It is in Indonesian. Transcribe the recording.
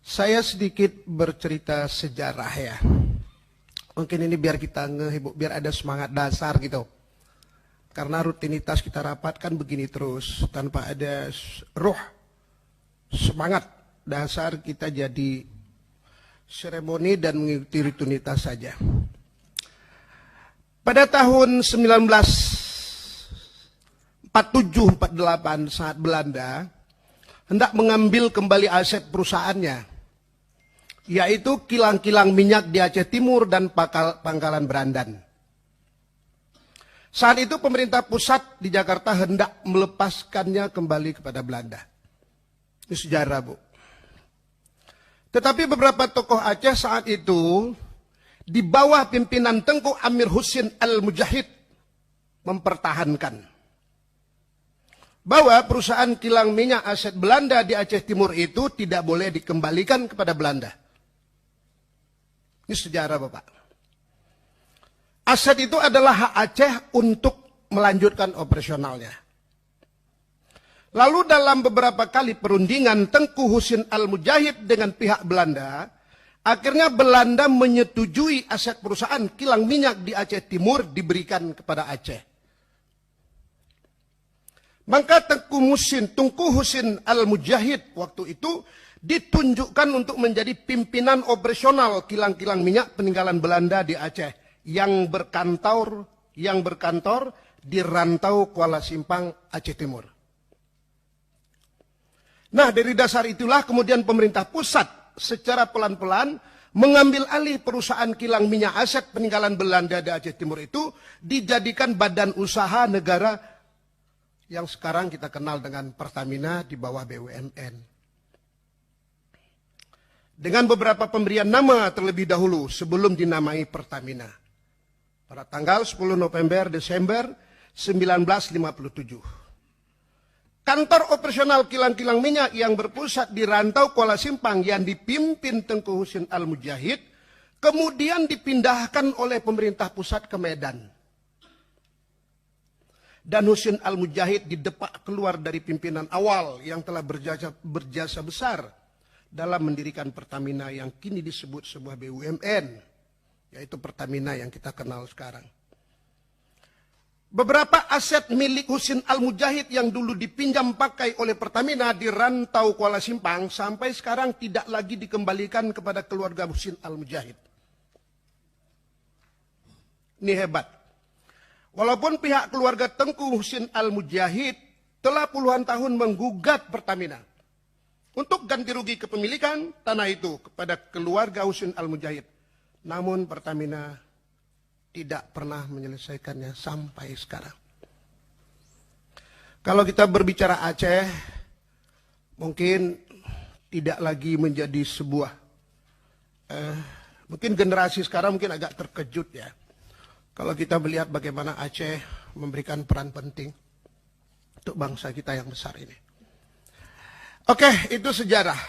Saya sedikit bercerita sejarah ya. Mungkin ini biar kita ngehibur, biar ada semangat dasar gitu. Karena rutinitas kita rapat kan begini terus, tanpa ada ruh, semangat dasar kita jadi seremoni dan mengikuti rutinitas saja. Pada tahun 1947-48 saat Belanda hendak mengambil kembali aset perusahaannya, yaitu kilang-kilang minyak di Aceh Timur dan Pangkalan Berandan. Saat itu pemerintah pusat di Jakarta hendak melepaskannya kembali kepada Belanda. Ini sejarah, Bu. Tetapi beberapa tokoh Aceh saat itu di bawah pimpinan Tengku Amir Husin Al-Mujahid mempertahankan bahwa perusahaan kilang minyak aset Belanda di Aceh Timur itu tidak boleh dikembalikan kepada Belanda. Ini sejarah, Bapak. Aset itu adalah hak Aceh untuk melanjutkan operasionalnya. Lalu dalam beberapa kali perundingan Tengku Husin Al-Mujahid dengan pihak Belanda, akhirnya Belanda menyetujui aset perusahaan kilang minyak di Aceh Timur diberikan kepada Aceh. Maka Tengku Husin Al-Mujahid waktu itu ditunjukkan untuk menjadi pimpinan operasional kilang-kilang minyak peninggalan Belanda di Aceh yang berkantor di Rantau Kuala Simpang, Aceh Timur. Nah, dari dasar itulah kemudian pemerintah pusat secara pelan-pelan mengambil alih perusahaan kilang minyak aset peninggalan Belanda di Aceh Timur itu dijadikan badan usaha negara yang sekarang kita kenal dengan Pertamina di bawah BUMN. Dengan beberapa pemberian nama terlebih dahulu sebelum dinamai Pertamina. Pada tanggal 10 November Desember 1957. Kantor operasional kilang-kilang minyak yang berpusat di Rantau Kuala Simpang yang dipimpin Tengku Husin Al-Mujahid kemudian dipindahkan oleh pemerintah pusat ke Medan. Dan Husin Al-Mujahid didepak keluar dari pimpinan awal yang telah berjasa besar dalam mendirikan Pertamina yang kini disebut sebuah BUMN. Yaitu Pertamina yang kita kenal sekarang. Beberapa aset milik Husin Al-Mujahid yang dulu dipinjam pakai oleh Pertamina di Rantau Kuala Simpang sampai sekarang tidak lagi dikembalikan kepada keluarga Husin Al-Mujahid. Ini hebat. Walaupun pihak keluarga Tengku Husin Al-Mujahid telah puluhan tahun menggugat Pertamina untuk ganti rugi kepemilikan tanah itu kepada keluarga Husin Al-Mujahid. Namun Pertamina tidak pernah menyelesaikannya sampai sekarang. Kalau kita berbicara Aceh, mungkin tidak lagi menjadi sebuah, mungkin generasi sekarang mungkin agak terkejut ya. Kalau kita melihat bagaimana Aceh memberikan peran penting untuk bangsa kita yang besar ini. Oke, itu sejarah.